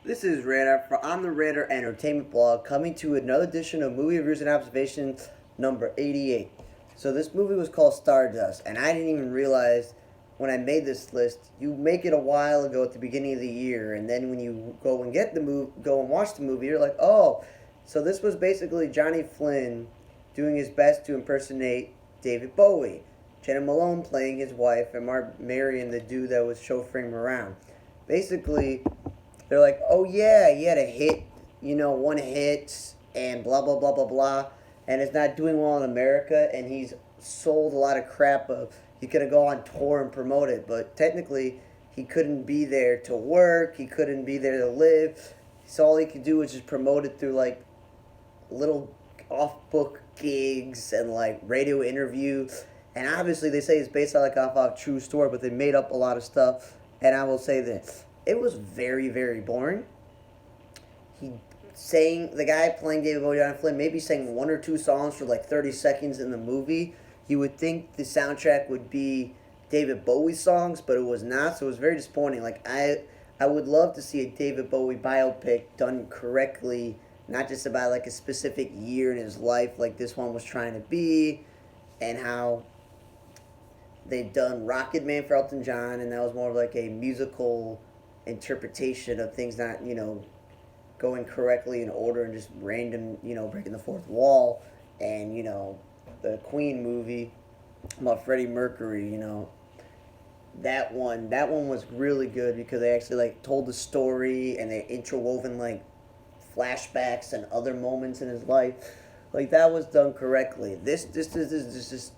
This is Radar on the Radar Entertainment Blog, coming to another edition of Movie Reviews and Observations number 88. So this movie was called Stardust, and I didn't even realize when I made this list. You make it a while ago at the beginning of the year, and then when you go and watch the movie, you're like, oh, so this was basically Johnny Flynn doing his best to impersonate David Bowie. Jenna Malone playing his wife, and Mark Marion, the dude that was chauffeuring him around. Basically, they're like, oh yeah, he had a hit, one hit, and blah blah blah blah blah, and it's not doing well in America, and he's sold a lot of crap of he could have go on tour and promote it, but technically he couldn't be there to work, he couldn't be there to live, so all he could do was just promote it through like little off-book gigs and like radio interviews, and obviously they say it's based on like off a true story, but they made up a lot of stuff, and I will say this. It was very, very boring. He sang, the guy playing David Bowie, John Flynn, maybe sang one or two songs for like 30 seconds in the movie. You would think the soundtrack would be David Bowie songs, but it was not, so it was very disappointing. Like, I would love to see a David Bowie biopic done correctly, not just about like a specific year in his life like this one was trying to be, and how they've done Rocket Man for Elton John, and that was more of like a musical interpretation of things not, going correctly in order and just random, breaking the fourth wall. And, the Queen movie about Freddie Mercury, that one was really good because they actually like told the story and they interwoven like flashbacks and other moments in his life. Like that was done correctly. This is just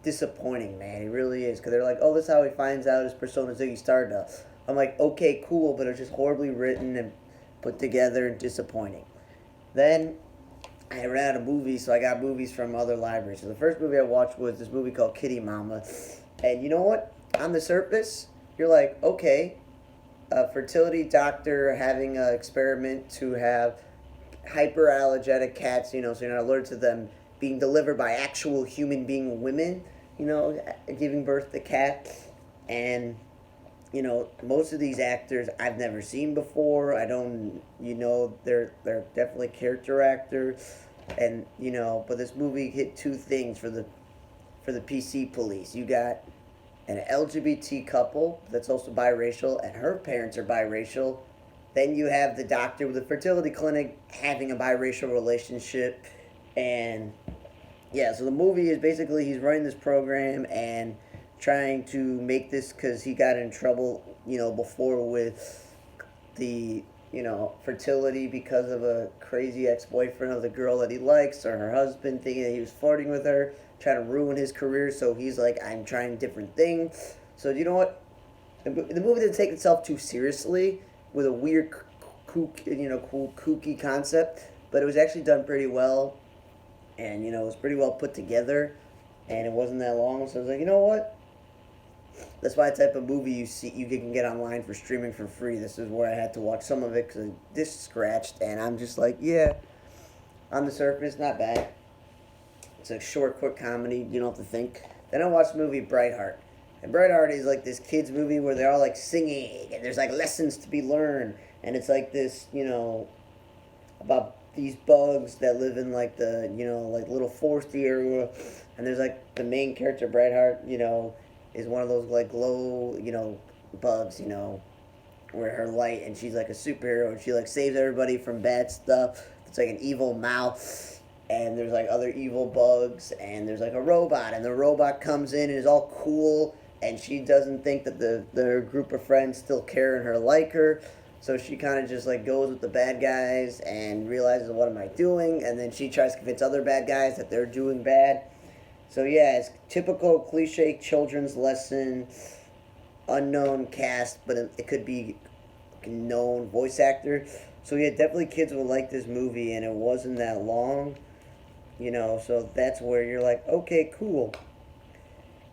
disappointing, man. It really is, because they're like, oh, this is how he finds out his persona Ziggy Stardust. I'm like, okay, cool, but it's just horribly written and put together and disappointing. Then I ran out of movies, so I got movies from other libraries. So the first movie I watched was this movie called Kitty Mama, and you know what? On the surface, you're like, okay, a fertility doctor having an experiment to have hyperallergenic cats, so you're not allergic to them being delivered by actual human being women, giving birth to cats. And most of these actors I've never seen before. I don't, they're definitely character actors, and but this movie hit two things for the PC police. You got an LGBT couple that's also biracial, and her parents are biracial. Then you have the doctor with the fertility clinic having a biracial relationship, and yeah, so the movie is basically he's running this program and trying to make this because he got in trouble, before with the, fertility because of a crazy ex-boyfriend of the girl that he likes, or her husband thinking that he was flirting with her, trying to ruin his career. So he's like, I'm trying different things. So you know what? The movie didn't take itself too seriously with a weird, cool, kooky concept, but it was actually done pretty well, and it was pretty well put together, and it wasn't that long. So I was like, you know what? That's why the type of movie you can get online for streaming for free. This is where I had to watch some of it because this scratched, and I'm just like, yeah, on the surface, not bad. It's a short, quick comedy. You don't have to think. Then I watched the movie Brightheart, and Brightheart is like this kids movie where they're all like singing, and there's like lessons to be learned, and it's like this, about these bugs that live in like the, like little foresty area, and there's like the main character Brightheart, is one of those like glow, bugs, where her light, and she's like a superhero, and she like saves everybody from bad stuff. It's like an evil mouse, and there's like other evil bugs, and there's like a robot, and the robot comes in and is all cool, and she doesn't think that the group of friends still care and her like her. So she kind of just like goes with the bad guys and realizes, what am I doing? And then she tries to convince other bad guys that they're doing bad. So yeah, it's typical cliche children's lesson, unknown cast, but it could be known voice actor. So yeah, definitely kids will like this movie, and it wasn't that long, so that's where you're like, okay, cool.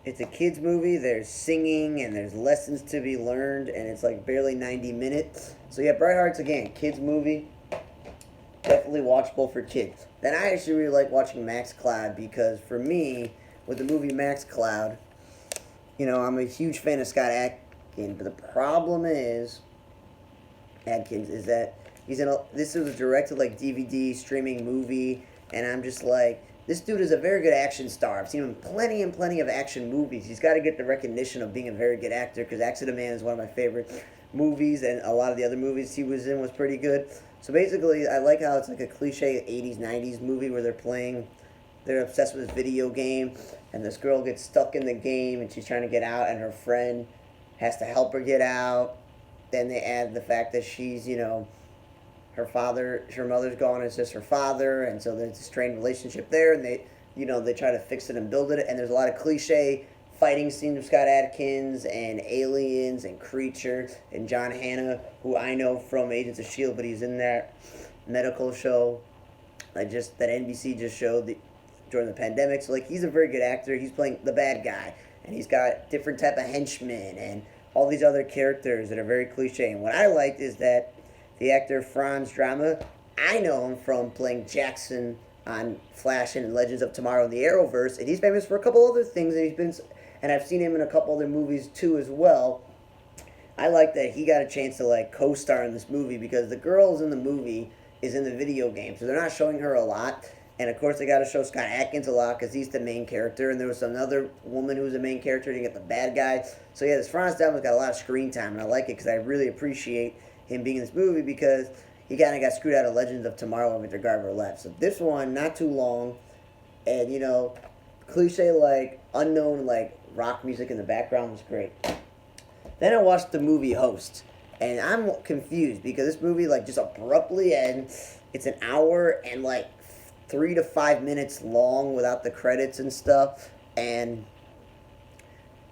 It's a kids movie, there's singing, and there's lessons to be learned, and it's like barely 90 minutes. So yeah, Bright again, kids movie, definitely watchable for kids. Then I actually really like watching Max Cloud, because for me, with the movie Max Cloud, I'm a huge fan of Scott Adkins, but the problem is Adkins, is that he's in a, this is a directed like DVD streaming movie, and I'm just like, this dude is a very good action star. I've seen him in plenty and plenty of action movies. He's got to get the recognition of being a very good actor because Accident Man is one of my favorite movies, and a lot of the other movies he was in was pretty good. So basically, I like how it's like a cliche 80s, 90s movie where they're obsessed with this video game, and this girl gets stuck in the game, and she's trying to get out, and her friend has to help her get out. Then they add the fact that she's, her mother's gone, it's just her father, and so there's a strained relationship there, and they try to fix it and build it, and there's a lot of cliche fighting scenes with Scott Adkins and aliens and Creature and John Hannah, who I know from Agents of Shield, but he's in that medical show that NBC just showed during the pandemic. So like he's a very good actor. He's playing the bad guy, and he's got different type of henchmen and all these other characters that are very cliche. And what I liked is that the actor Franz Drama, I know him from playing Jackson on Flash and Legends of Tomorrow in the Arrowverse, and he's famous for a couple other things. And I've seen him in a couple other movies too as well. I like that he got a chance to like co-star in this movie because the girls in the movie is in the video game, so they're not showing her a lot. And of course, they got to show Scott Adkins a lot because he's the main character. And there was another woman who was the main character to get the bad guy. So yeah, this Franz Dellman's got a lot of screen time, and I like it because I really appreciate him being in this movie because he kind of got screwed out of Legends of Tomorrow when Victor Garber left. So this one, not too long, and cliche like unknown like rock music in the background was great. Then I watched the movie Host, and I'm confused because this movie like just abruptly ends. It's an hour and like 3 to 5 minutes long without the credits and stuff, and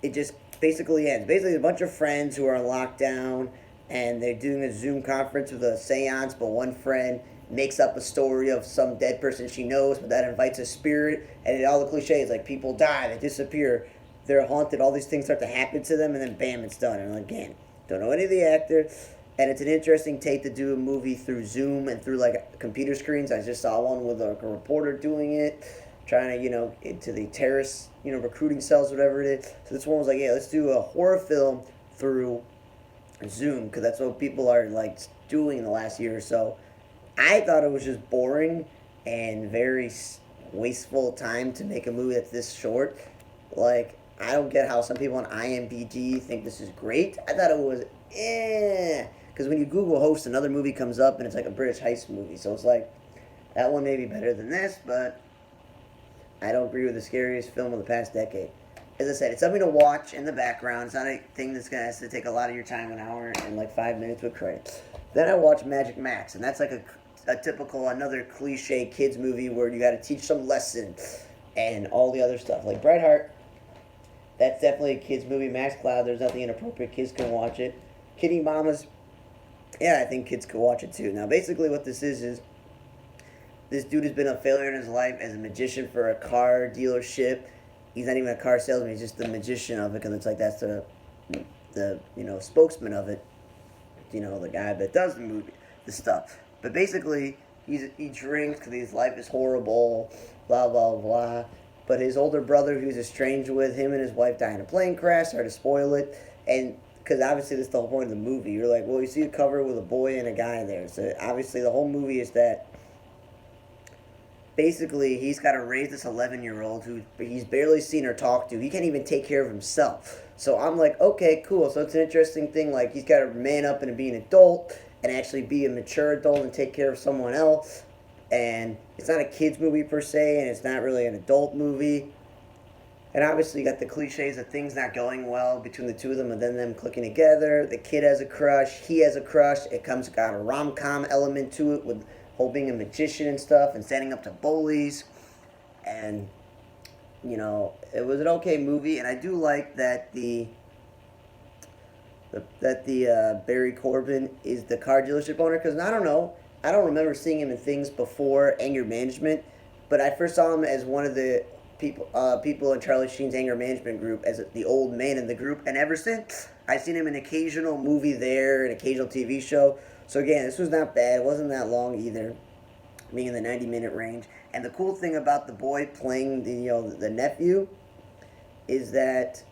it just basically ends. Basically, a bunch of friends who are on lockdown, and they're doing a Zoom conference with a seance, but one friend makes up a story of some dead person she knows, but that invites a spirit, and all the cliches, like people die, they disappear, they're haunted, all these things start to happen to them, and then bam, it's done. And again, don't know any of the actors, and it's an interesting take to do a movie through Zoom and through like computer screens. I just saw one with like a reporter doing it, trying to into the terrorist recruiting cells, whatever it is. So this one was like, yeah, let's do a horror film through Zoom because that's what people are like doing in the last year or so. I thought it was just boring and very wasteful time to make a movie that's this short. Like, I don't get how some people on IMDb think this is great. I thought it was because when you Google Host, another movie comes up and it's like a British heist movie. So it's like, that one may be better than this, but I don't agree with the scariest film of the past decade. As I said, it's something to watch in the background. It's not a thing that's going to have to take a lot of your time, an hour and like 5 minutes with credits. Then I watched Magic Max, and that's like a typical, another cliche kids movie where you got to teach some lesson and all the other stuff. Like Bret Hart, that's definitely a kids movie. Max Cloud, there's nothing inappropriate. Kids can watch it. Kitty Mamas, yeah, I think kids could watch it too. Now, basically what this is this dude has been a failure in his life as a magician for a car dealership. He's not even a car salesman. He's just the magician of it because it's like that's the spokesman of it. The guy that does the stuff. But basically, he drinks because his life is horrible, blah, blah, blah. But his older brother, who he's estranged with, him and his wife die in a plane crash, started to spoil it. And because obviously this is the whole point of the movie. You're like, well, you see a cover with a boy and a guy there. So obviously the whole movie is that basically he's got to raise this 11-year-old who he's barely seen or talked to. He can't even take care of himself. So I'm like, okay, cool. So it's an interesting thing. Like, he's got to man up and be an adult and actually be a mature adult and take care of someone else. And it's not a kid's movie per se, and it's not really an adult movie. And obviously you got the cliches of things not going well between the two of them and then them clicking together. The kid has a crush. He has a crush. It got a rom-com element to it with whole being a magician and stuff and standing up to bullies. And it was an okay movie, and I do like that the Barry Corbin is the car dealership owner, because I don't remember seeing him in things before Anger Management, but I first saw him as one of the people in Charlie Sheen's Anger Management group as the old man in the group, and ever since I've seen him in an occasional movie there, an occasional TV show. So again, this was not bad. It wasn't that long either, being in the 90-minute range. And the cool thing about the boy playing the nephew is that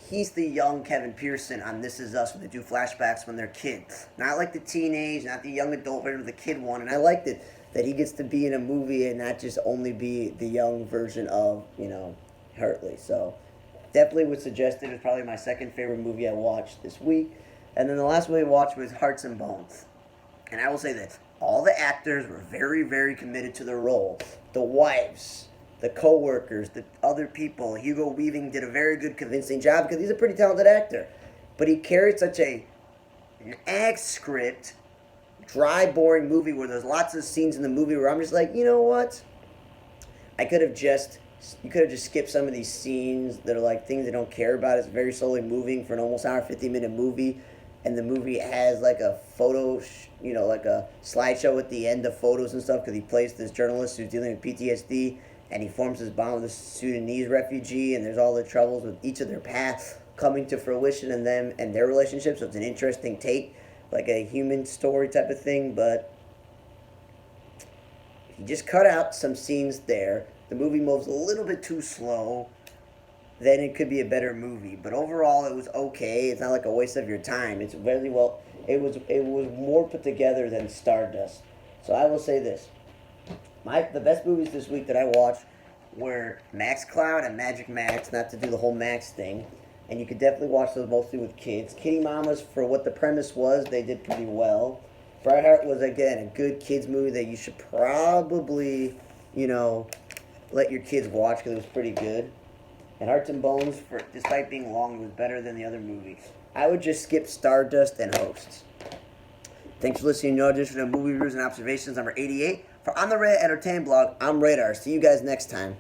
he's the young Kevin Pearson on This Is Us when they do flashbacks when they're kids. Not like the teenage, not the young adult version of the kid one. And I liked it that he gets to be in a movie and not just only be the young version of, Hartley. So definitely would suggest it. It was probably my second favorite movie I watched this week. And then the last movie I watched was Hearts and Bones. And I will say this, all the actors were very, very committed to their role. The wives, the co-workers, the other people. Hugo Weaving did a very good convincing job because he's a pretty talented actor. But he carried such an script, dry, boring movie where there's lots of scenes in the movie where I'm just like, you know what? You could have just skipped some of these scenes that are like things I don't care about. It's very slowly moving for an almost hour, 50-minute movie. And the movie has like a photo, like a slideshow at the end of photos and stuff because he plays this journalist who's dealing with PTSD and he forms his bond with a Sudanese refugee and there's all the troubles with each of their paths coming to fruition and them and their relationship. So it's an interesting take, like a human story type of thing, but he just cut out some scenes there. The movie moves a little bit too slow. Then it could be a better movie. But overall, it was okay. It's not like a waste of your time. It's very well. It was more put together than Stardust. So I will say this: the best movies this week that I watched were Max Cloud and Magic Max. Not to do the whole Max thing, and you could definitely watch those mostly with kids. Kitty Mamas, for what the premise was, they did pretty well. Brightheart was again a good kids movie that you should probably, let your kids watch because it was pretty good. And Hearts and Bones, despite being long, was better than the other movies. I would just skip Stardust and Hosts. Thanks for listening to another edition of Movie Reviews and Observations number 88. For On the Radar Entertainment Blog, I'm Radar. See you guys next time.